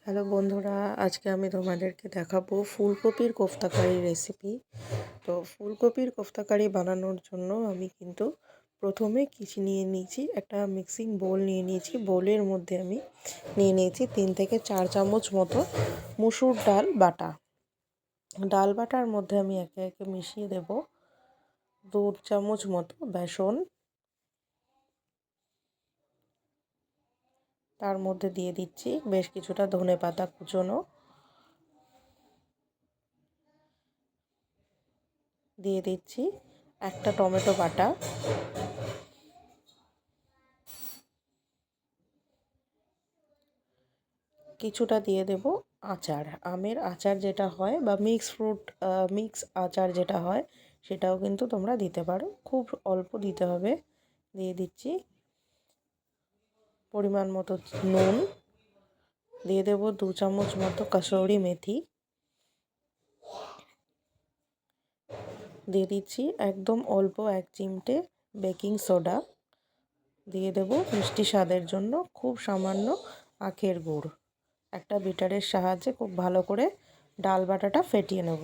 Hello বন্ধুরা, আজকে আমি তোমাদেরকে দেখাবো ফুলকপির কোফতা কারি রেসিপি। তো ফুলকপির কোফতা কারি বানানোর জন্য আমি কিন্তু প্রথমে কিছু নিয়ে নিয়েছি, একটা মিক্সিং বোল নিয়ে নিয়েছি। বোলের মধ্যে আমি নিয়ে নিয়েছি 3 থেকে 4 চামচ মতো মুসুর ডাল বাটা। ডাল বাটার মধ্যে আমি একে একে মিশিয়ে দেব 2 চামচ মতো বেসন। তার মধ্যে দিয়ে দিচ্ছি বেশ কিছুটা ধনেপাতা কুচোনো, দিয়ে দিচ্ছি একটা টমেটো বাটা, কিছুটা দিয়ে দেব আচার, আমের আচার যেটা হয় বা মিক্স আচার যেটা হয় সেটাও কিন্তু তোমরা দিতে পারো, খুব অল্প দিতে হবে। দিয়ে দিচ্ছি পরিমাণ মতো নুন, দিয়ে দেব 2 চামচ মতো কসুরি মেথি, দিয়ে দিচ্ছি একদম অল্প 1 চিমটে বেকিং সোডা, দিয়ে দেব মিষ্টি স্বাদের জন্য খুব সামান্য আখের গুড়। একটা বিটারের সাহায্যে খুব ভালো করে ডাল বাটাটা ফেটিয়ে নেব।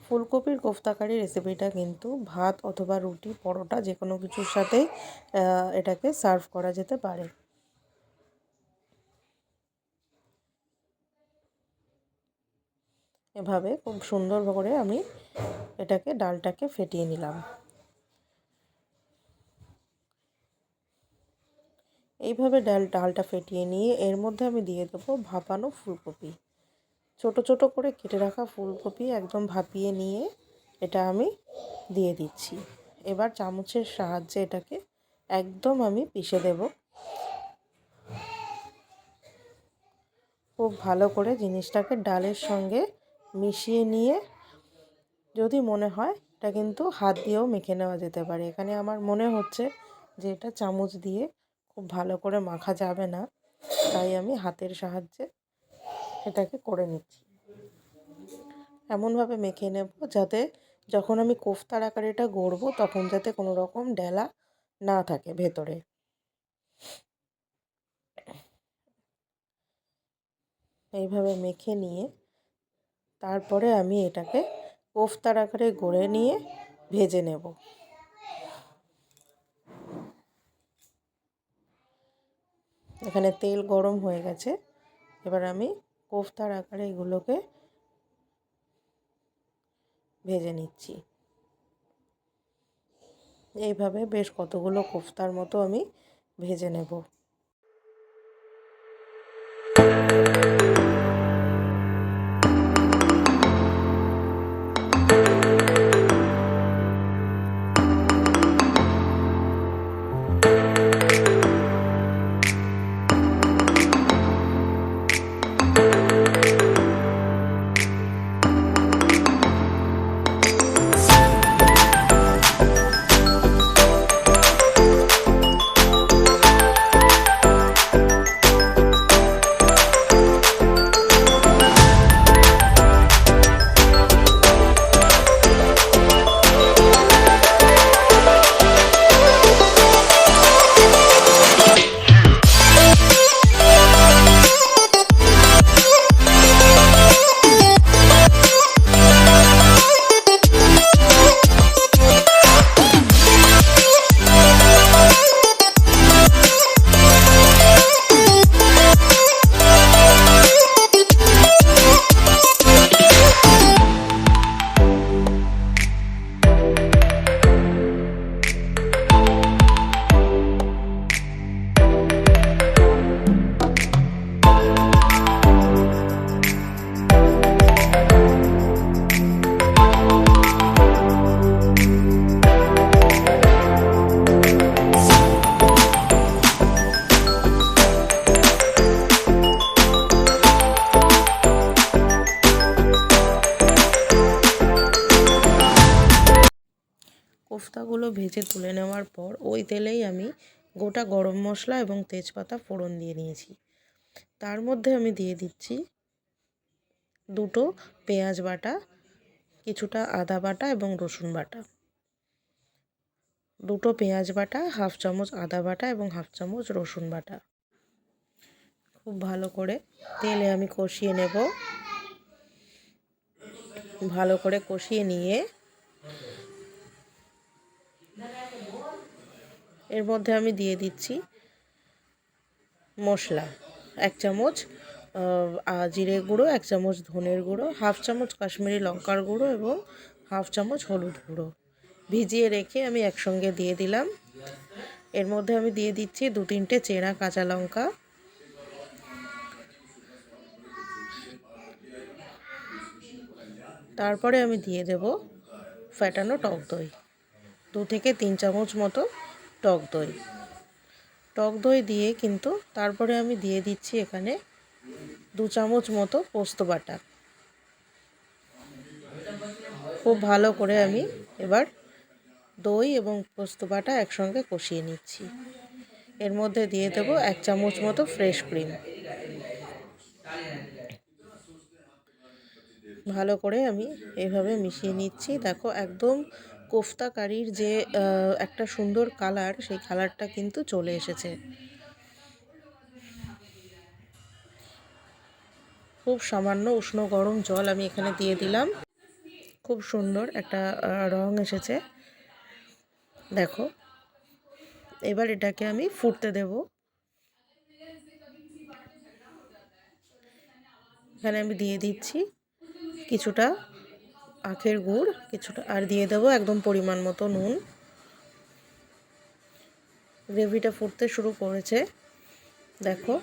ফুলকপির কোফতা কারি রেসিপিটা কিন্তু ভাত অথবা রুটি, পরোটা যে কোনো কিছুর সাথেই এটাকে সার্ভ করা যেতে পারে। এভাবে খুব সুন্দর করে আমি ডালটাকে ফেটিয়ে নিলাম। এইভাবে ডালটা ফেটিয়ে নিয়ে এর মধ্যে আমি দিয়ে দেবো ভাপানো ফুলকপি। ছোট ছোট করে কেটে রাখা ফুলকপি একদম ভাপিয়ে নিয়ে এটা আমি দিয়ে দিচ্ছি। এবার চামচের সাহায্যে এটাকে একদম আমি পিষে দেব। খুব ভালো করে জিনিসটাকে ডালের সঙ্গে মিশিয়ে নিয়ে, যদি মনে হয় এটা কিন্তু হাত দিয়েও মেখে নেওয়া যেতে পারে। এখানে আমার মনে হচ্ছে যে এটা চামচ দিয়ে খুব ভালো করে মাখা যাবে না, তাই আমি হাতের সাহায্যে এটাকে করে নিচ্ছি। এমনভাবে মেখে নেব যাতে যখন আমি কোফতার আকারে এটা গড়বো তখন যাতে কোনো রকম ডেলা না থাকে ভেতরে। এইভাবে মেখে নিয়ে তারপরে আমি এটাকে কোফতার আকারে গড়ে নিয়ে ভেজে নেব। এখানে তেল গরম হয়ে গেছে, এবার আমি কোফতার আকারে এগুলোকে ভেজে নিচ্ছি। এইভাবে বেশ কতগুলো কোফতার মতো আমি ভেজে নেব। কোফতাগুলো ভেজে তুলে নেওয়ার পর ওই তেলেই আমি গোটা গরম মশলা এবং তেজপাতা ফোড়ন দিয়ে নিয়েছি। তার মধ্যে আমি দিয়ে দিচ্ছি 2টো পেঁয়াজ বাটা, কিছুটা আদা বাটা এবং রসুন বাটা। দুটো পেঁয়াজ বাটা, হাফ চামচ আদা বাটা এবং হাফ চামচ রসুন বাটা। খুব ভালো করে তেলে আমি কষিয়ে নেব। ভালো করে কষিয়ে নিয়ে এর মধ্যে আমি দিয়ে দিচ্ছি মশলা। 1 চামচ জিরে গুঁড়ো, 1 চামচ ধনের গুঁড়ো, হাফ চামচ কাশ্মীরি লঙ্কার গুঁড়ো এবং হাফ চামচ হলুদ গুঁড়ো ভিজিয়ে রেখে আমি একসঙ্গে দিয়ে দিলাম। এর মধ্যে আমি দিয়ে দিচ্ছি 2-3টে চেরা কাঁচা লঙ্কা। তারপরে আমি দিয়ে দেব ফ্যাটানো টক দই, 2 থেকে 3 চামচ মতো টক দই। টক দই দিয়ে কিন্তু তারপরে আমি দিয়ে দিচ্ছি এখানে 2 চামচ মতো পোস্ত বাটা। খুব ভালো করে আমি এবার দই এবং পোস্ত বাটা একসঙ্গে কষিয়ে নিচ্ছি। এর মধ্যে দিয়ে দেব 1 চামচ মতো ফ্রেশ ক্রিম। ভালো করে আমি এইভাবে মিশিয়ে নিচ্ছি। দেখো একদম কোফতা কারির যে একটা সুন্দর কালার, সেই কালারটা কিন্তু চলে এসেছে। খুব সামান্য উষ্ণ গরম জল আমি এখানে দিয়ে দিলাম। খুব সুন্দর একটা রং এসেছে দেখো। এবার এটাকে আমি ফুটতে দেব। এখানে আমি দিয়ে দিচ্ছি কিছুটা আখের গুড়, কিছুটা আর দিয়ে দেবো একদম পরিমাণ মতো নুন। গ্রেভিটা ফুটতে শুরু করেছে দেখো।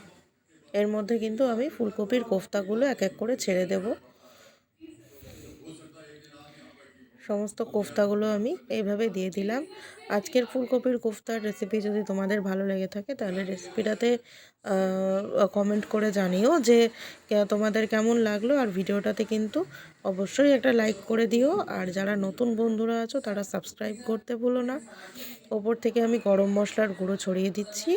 এর মধ্যে কিন্তু আমি ফুলকপির কোফতাগুলো এক এক করে ছেড়ে দেব। সমস্ত কোফতাগুলো আমি এইভাবে দিয়ে দিলাম। আজকের ফুলকপির কোফতার রেসিপি যদি তোমাদের ভালো লেগে থাকে তাহলে রেসিপিটাতে কমেন্ট করে জানিও যে তোমাদের কেমন লাগলো। আর ভিডিওটাতে কিন্তু অবশ্যই একটা লাইক করে দিও। আর যারা নতুন বন্ধুরা আছো তারা সাবস্ক্রাইব করতে ভুলো না। ওপর থেকে আমি গরম মশলার গুঁড়ো ছড়িয়ে দিচ্ছি।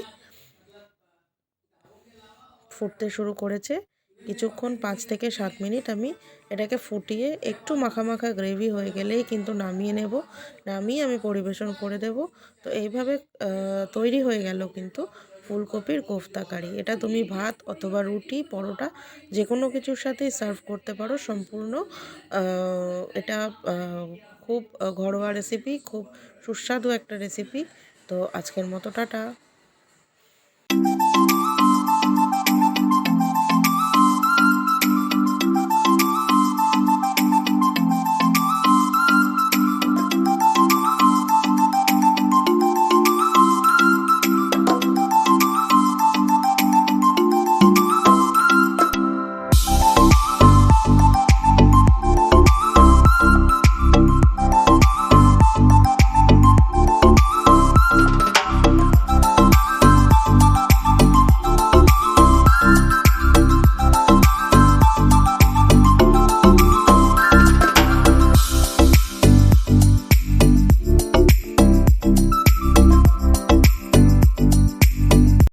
ফুটতে শুরু করেছে। কিছুক্ষণ 5 থেকে 7 মিনিট আমি এটাকে ফুটিয়ে একটু মাখা মাখা গ্রেভি হয়ে গেলেই কিন্তু নামিয়ে নেব। নামিয়ে আমি পরিবেশন করে দেব। তো এইভাবে তৈরি হয়ে গেল কিন্তু ফুলকপির কোফতা কারি। এটা তুমি ভাত অথবা রুটি, পরোটা যে কোনো কিছুর সাথেই সার্ভ করতে পারো। সম্পূর্ণ এটা খুব ঘরোয়া রেসিপি, খুব সুস্বাদু একটা রেসিপি। তো আজকের মতো টাটা।